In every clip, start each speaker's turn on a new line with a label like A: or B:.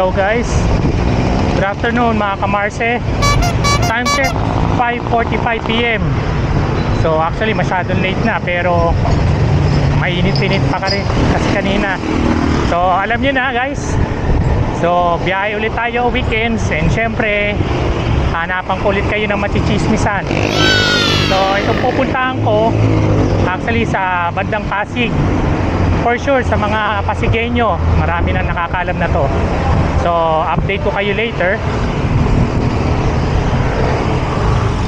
A: Hello guys, good afternoon mga kamarse. Time check 5:45 PM. So actually masyadong late na, pero mainit-init pa rin kasi kanina. So alam nyo na guys, so biyahe ulit tayo weekends, and syempre hanapan ko ulit kayo ng machichismisan. So itong pupuntahan ko actually sa bandang Pasig. For sure sa mga Pasigueño, marami na nakakaalam na to. So update ko kayo later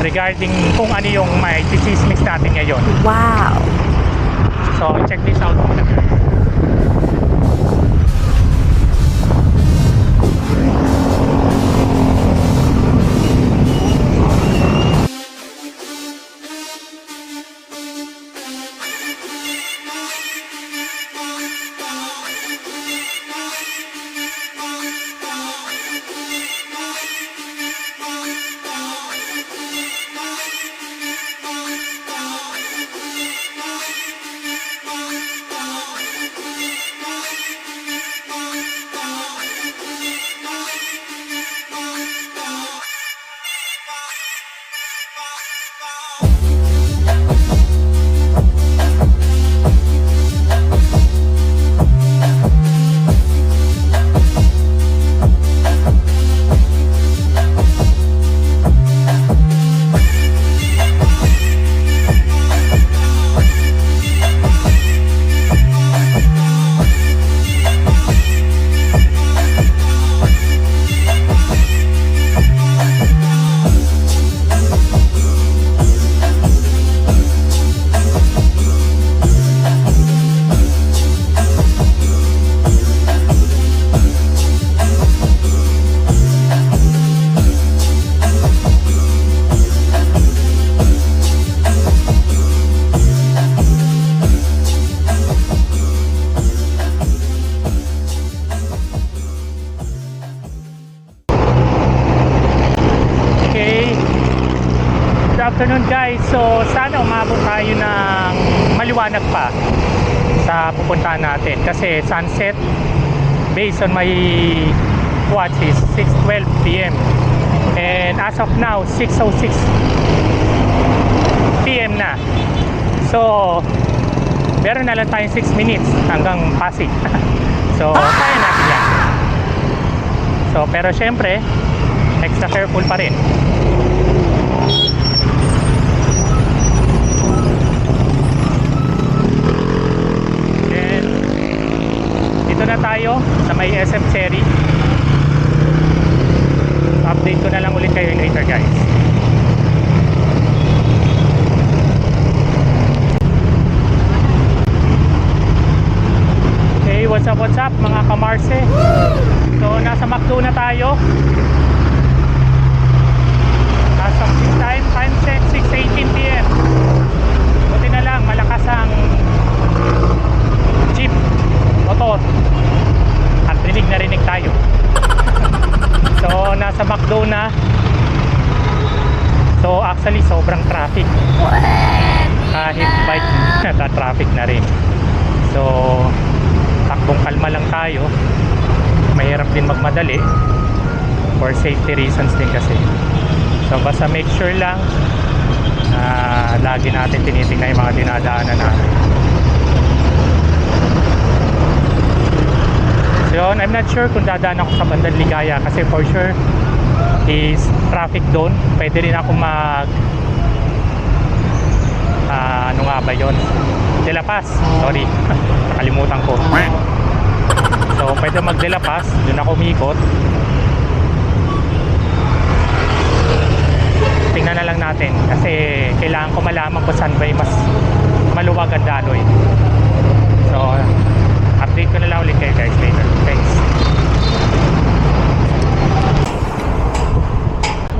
A: regarding kung ano yung may chismis natin ngayon.
B: Wow!
A: So check this out muna. Afternoon guys, so sana umabot tayo ng maliwanag pa sa pupuntahan natin kasi sunset based on my watch is 6:12 PM and as of now 6:06 PM na. So meron na lang tayong 6 minutes hanggang Pasig. So kaya natin yan. So pero syempre extra careful pa rin. Na tayo sa may SM Cherry. Update ko na lang ulit kayo later guys. Okay, what's up mga kamarse. So nasa McDo na tayo. Nasa time check 6:18 PM. Buti na lang malakas ang jeep motor at rinig na rinig tayo. So nasa McDo na. So actually sobrang traffic, kahit bike nata-traffic na rin. So takbong kalma lang tayo, mahirap din magmadali for safety reasons din kasi. So basta make sure lang na lagi natin tinitingnan yung mga dinadaanan natin. So I'm not sure kung dadaan ako sa bandang Ligaya kasi for sure is traffic doon. Pwede rin ako mag ano nga ba yun? De La Paz, sorry nakalimutan ko. So pwede mag De La Paz, doon ako umikot. Tingnan na lang natin kasi kailangan ko malaman kung saan ba mas maluwag ang daloy. So update ko na lang ulit kayo guys later. Thanks.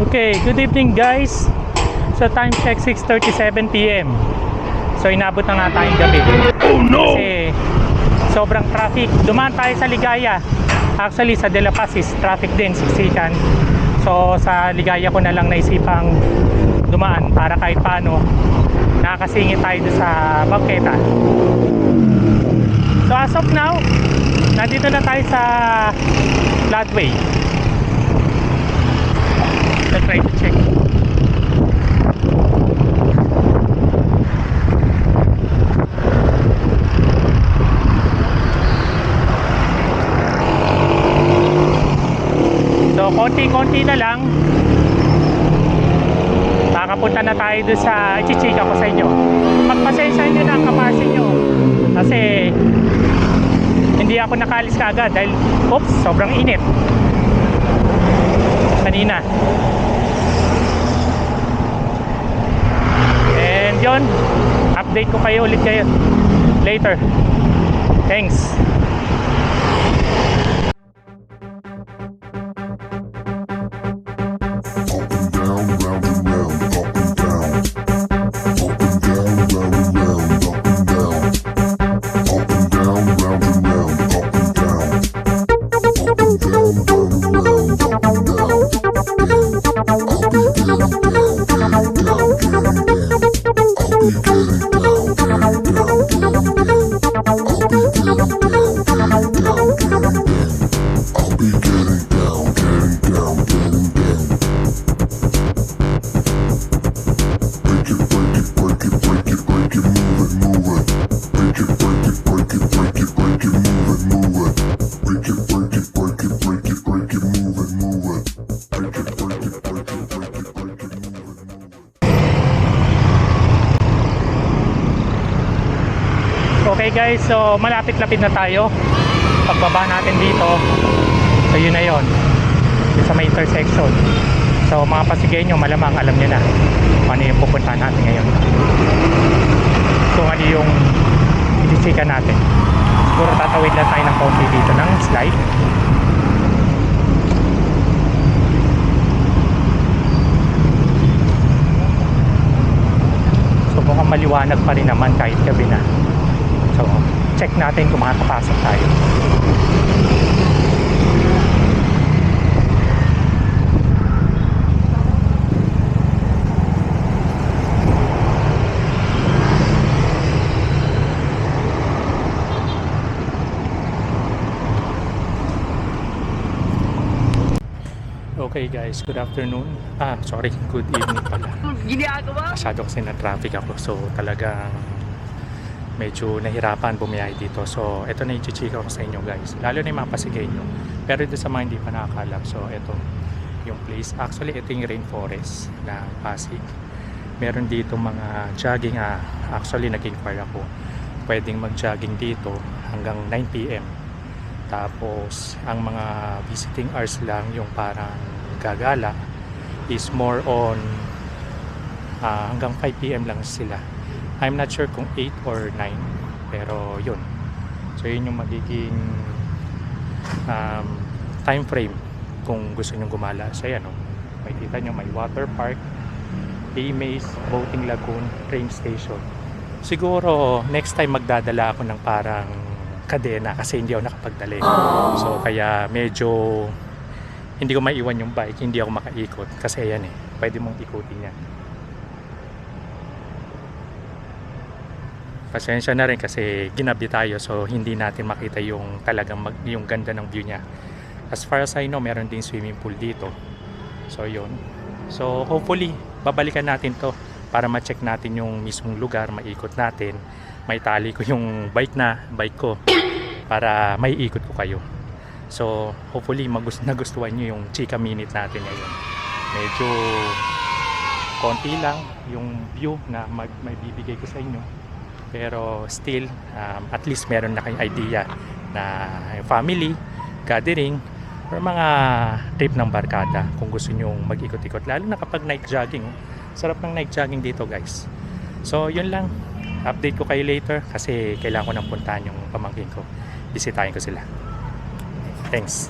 A: Okay, good evening guys. So time check 6:37 PM. So inabot na nga tayong gabi. Oh no! Kasi sobrang traffic. Dumaan tayo sa Ligaya. Actually sa De La Paz is traffic din, siksikan. So sa Ligaya ko na lang naisipang dumaan para kahit paano nakakasingit tayo sa bangketa. So as of now, nandito na tayo sa floodway. Let's try to check. So konti-konti na lang, makapunta na tayo doon sa ichichika ko sa inyo. Pagpasensya nyo na ang kamarsin nyo kasi hindi ako nakalis kaagad dahil oops, sobrang init kanina. And yun, update ko kayo ulit kayo later. Thanks. Okay guys, so malapit-lapit na tayo. Pagbaba natin dito, so yun na yun, yun sa may intersection. So mga Pasigueño, malamang alam nyo na kung ano yung pupuntahan natin ngayon, kung ano yung isisikan natin. Siguro tatawid lang tayo ng konti dito ng slide. So mukhang maliwanag pa rin naman kahit gabi na. So, check natin kung makakapasok tayo. Okay guys, good afternoon. Sorry, good evening pala. Masyado kasi na traffic ako. So, talagang medyo nahirapan bumiyahe dito. So ito na i-chika ko sa inyo guys, lalo na yung mga Pasigueño, pero ito sa mga hindi pa nakakalam. So ito yung place, actually ito yung rainforest ng Pasig. Meron dito mga jogging, actually nag-inquire ako, pwedeng mag-jogging dito hanggang 9 PM. Tapos ang mga visiting hours lang, yung parang gagala is more on hanggang 5 PM lang sila. I'm not sure kung 8 or 9, pero yun. So yun yung magiging time frame kung gusto nyo gumala. So yan, may kita nyo, may water park, A-Maze, Boating Lagoon, train station. Siguro next time magdadala ako ng parang kadena kasi hindi ako nakapagdala. So kaya medyo hindi ko maiwan yung bike, hindi ako makaikot kasi yan pwede mong ikutin yan. Pasensya na rin kasi ginabi tayo, so hindi natin makita yung talagang yung ganda ng view niya. As far as I know, meron din swimming pool dito. So yun. So hopefully babalikan natin to para ma-check natin yung mismong lugar, maikot natin. May tali ko yung bike ko para may ikot ko kayo. So hopefully nagustuhan nyo yung chika minute natin ngayon. Medyo konti lang yung view na may bibigay ko sa inyo. Pero still, at least meron na kayong idea na family, gathering, or mga trip ng barkada kung gusto nyo mag-ikot-ikot. Lalo na kapag night jogging. Sarap ng night jogging dito guys. So yun lang. Update ko kayo later kasi kailangan ko nang puntahan yung pamangkin ko. Bisitahin ko sila. Thanks.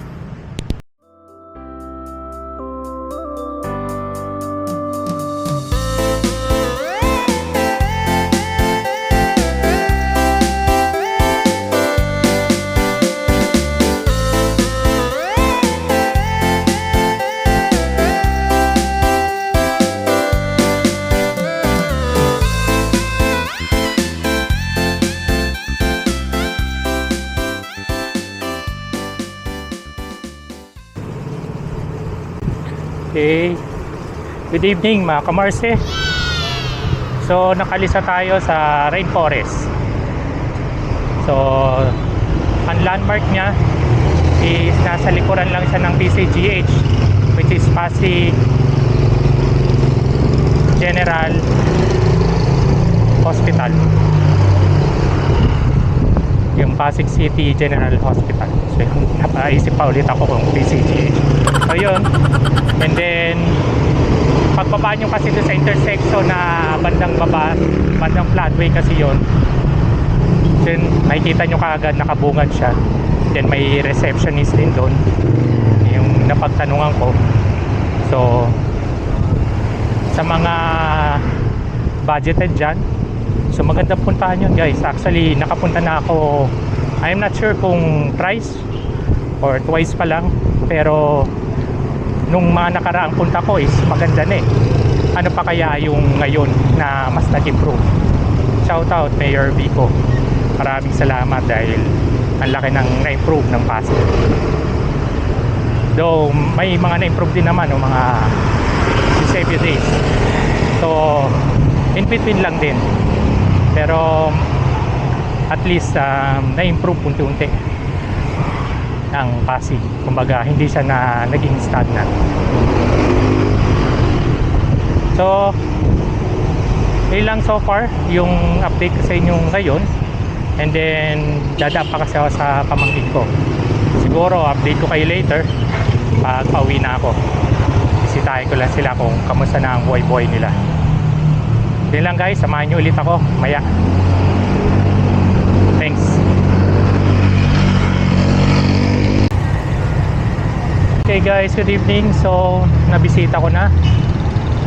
A: Okay. Good evening mga kamarse. So nakalisa tayo sa rainforest. So ang landmark niya is nasa likuran lang siya ng PCGH, which is Pasig General Hospital. Yung Pasig City General Hospital. So napaisip pa ulit ako kung PCGH. So yun. And then pagbaba nyo kasi doon sa intersection na bandang baba, bandang floodway kasi yun. Then makikita nyo kaagad nakabungad siya. Then may receptionist din doon, yung napagtanungan ko. So sa mga budgeted dyan, so maganda puntahan yun guys. Actually nakapunta na ako, I'm not sure kung thrice or twice pa lang, pero nung mga nakaraang punta ko is maganda na eh. Ano pa kaya yung ngayon na mas nag-improve? Shout out Mayor Vico, maraming salamat dahil ang laki ng na-improve ng Pasig. Though may mga na-improve din naman mga few days. So in between lang din, pero at least na-improve unti-unti ang Pasig. Kumbaga hindi siya na naging stagnant. So yun lang so far yung update ko sa inyo ngayon. And then dadaan pa kasi ako sa pamangkin ko. Siguro update ko kayo later pag pauwi na ako. Bisitahin ko lang sila kung kamusta na ang buhay-buhay nila. Yun lang guys, samahan nyo ulit ako maya. Thanks. Okay guys, good evening. So nabisita ko na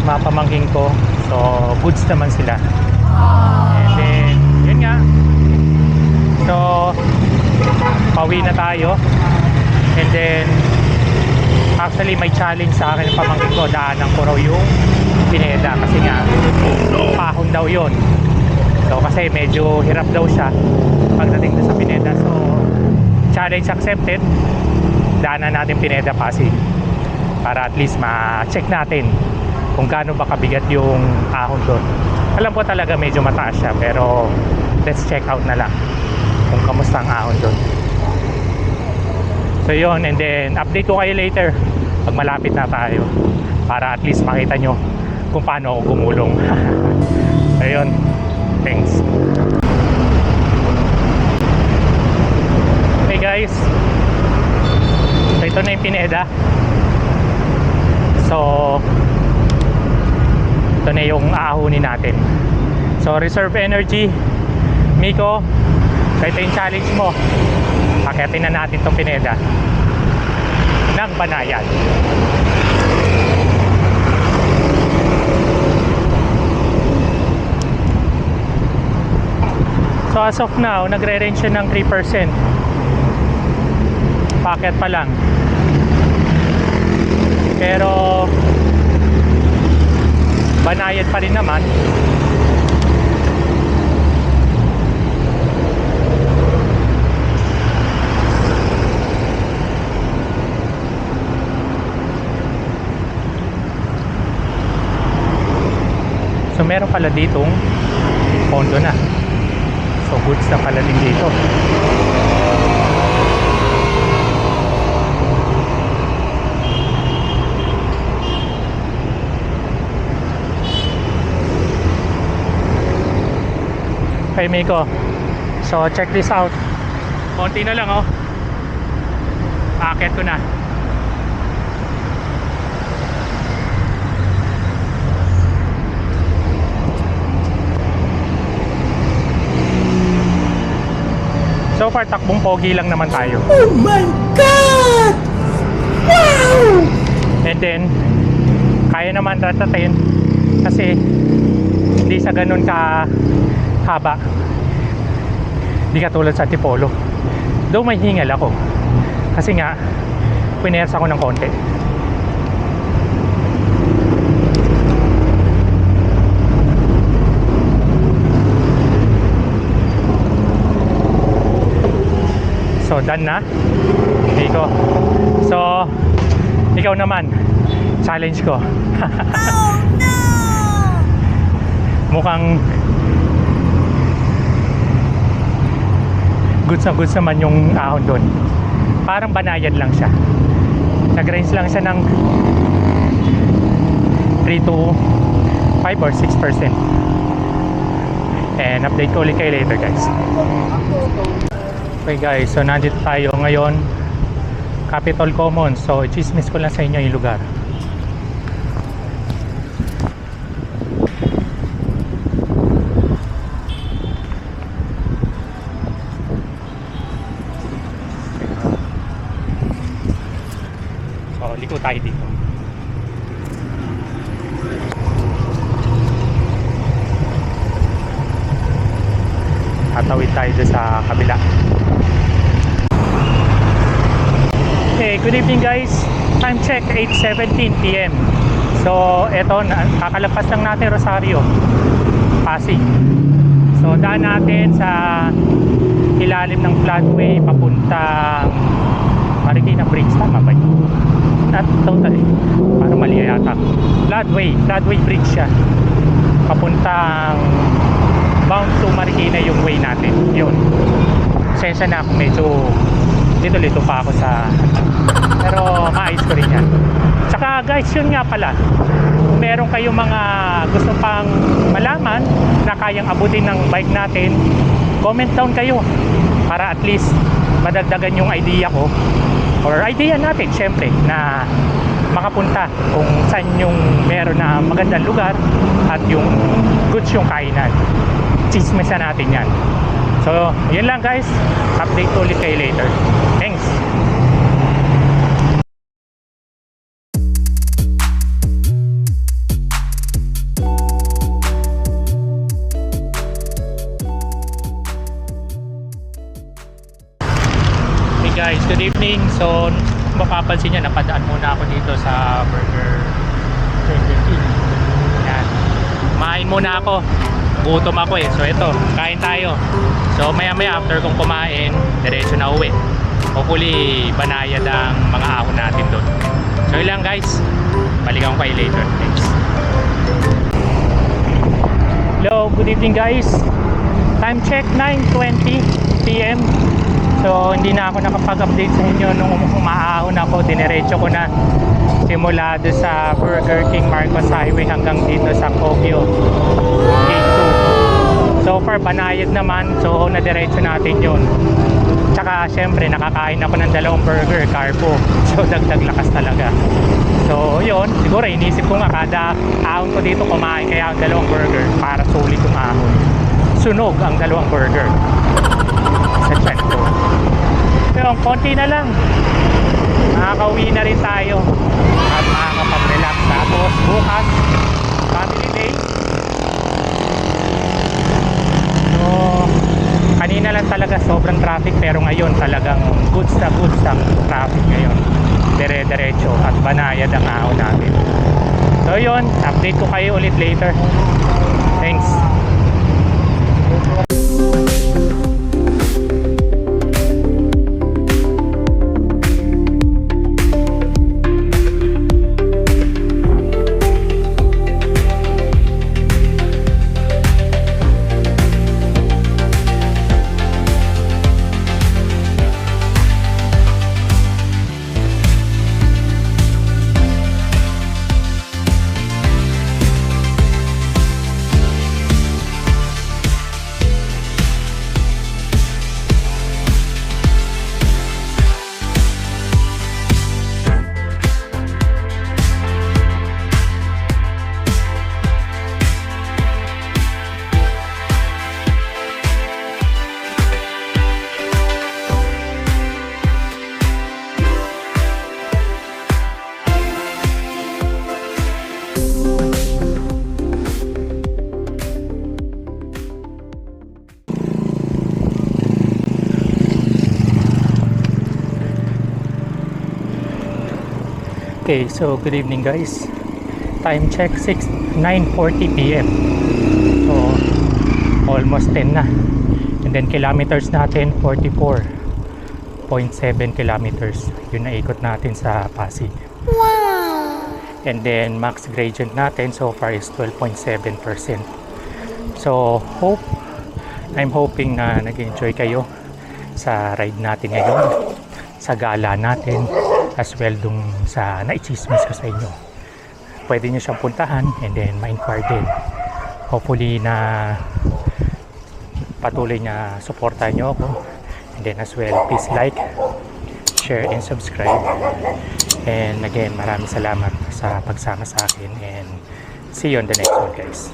A: mga pamangkin ko. So goods naman sila. And then yun nga, so pauwi na tayo. And then actually may challenge sa akin ng pamangkin ko, daanan ko raw yung Pineda kasi nga pahon daw yun. So kasi medyo hirap daw siya pagdating sa Pineda. So challenge accepted, daanan natin Pineda Pasig para at least ma-check natin kung gaano ba kabigat yung ahon doon. Alam ko talaga medyo mataas siya, pero let's check out na lang kung kamusta ang ahon doon. So yun, and then update ko kayo later pag malapit na tayo para at least makita nyo kung paano ako gumulong. Ayun, thanks. Okay guys, so ito na yung Pineda. So ito na yung aahunin natin. So reserve energy Miko, so ito yung challenge mo. Akyatin na natin itong Pineda ng Banayan. So as of now, nagre-range siya ng 3%. Packet pa lang. Pero Banayan pa rin naman. So meron pala ditong pondo na. So goods na pala din dito. Okay Miko, so check this out. Konti na lang Akit ko na. So far takbong pogi lang naman tayo.
B: Oh my God! Wow!
A: And then kaya naman ratatin kasi hindi sa ganun ka haba. Hindi katulad sa Antipolo. Though may hingal ako kasi nga pinersa ko ng konti. So done na Nico. So ikaw naman, challenge ko. Mukhang goods na goods naman yung ahon doon. Parang banayan lang siya. Nag-range lang siya ng 3 to 5 or 6%. And update ko ulit kayo later, guys. Okay guys, so nandito tayo ngayon Capitol Commons. So chismis ko lang sa inyo yung lugar. So liko tayo dito. Tatawid tayo doon sa kabila. Okay, good evening guys. Time check 8:17 PM. So eto, kakalagpas lang natin Rosario, Pasig. So daan natin sa ilalim ng floodway papuntang Marikina Bridge. Tama ba yun? Not totally, parang mali yata. Floodway Bridge siya, papuntang bound to Marikina yung way natin. Yun. Sensya na ako, medyo lito pa ako sa pero maayos ko rin yan. Tsaka guys, yun nga pala, kung meron kayong mga gusto pang malaman na kayang abutin ng bike natin, comment down kayo para at least madagdagan yung idea ko or idea natin syempre na makapunta kung saan yung meron na magandang lugar at yung goods yung kainan. Chismisan natin yan. So yun lang guys, update ulit kayo later. Thanks. Hey guys, good evening. So mapapansin nyo, napadaan muna ako dito sa Burger King. Yan, kumain muna ako, gutom ako eh. So ito, kain tayo. So maya maya after kong kumain, diretso na uwi. Hopefully banayad ang mga ahon natin doon. So yun lang guys, balikan ko kayo later. Thanks. Hello, good evening guys. Time check 9:20 PM. So hindi na ako nakapag-update sa inyo nung umaahon ako. Dinerecho ko na simula doon sa Burger King Marcos Highway hanggang dito sa Kogyo Gate 2. So far banayad naman, so nadiretso natin yun. Tsaka syempre nakakain ako ng 2 burger, carbo. So dagdag lakas talaga. So yun, siguro inisip ko nga kada ahon ko dito kumain kaya ang 2 burger para sulit yung ahon. Sunog ang 2 burger sa chan ko. Pero konti na lang, makakauwi na rin tayo at makakapag-relax. Tapos bukas family day. So kanina lang talaga sobrang traffic, pero ngayon talagang goods na goods ang traffic ngayon. Dire-diretso at banayad ang ahon natin. So yun, update ko kayo ulit later. Thanks. Okay, so good evening guys. Time check 9:40 PM. So almost 10 na. And then kilometers natin 44.7 kilometers. Yun na ikot natin sa Pasig.
B: Wow!
A: And then max gradient natin so far is 12.7%. So I'm hoping na nag-enjoy kayo sa ride natin ngayon, sa gala natin, as well dun sa naichismis ko sa inyo. Pwede nyo siyang puntahan and then ma-inquire din. Hopefully na patuloy na supportan nyo ako. And then as well, please like, share, and subscribe. And again, maraming salamat sa pagsama sa akin and see you on the next one, guys.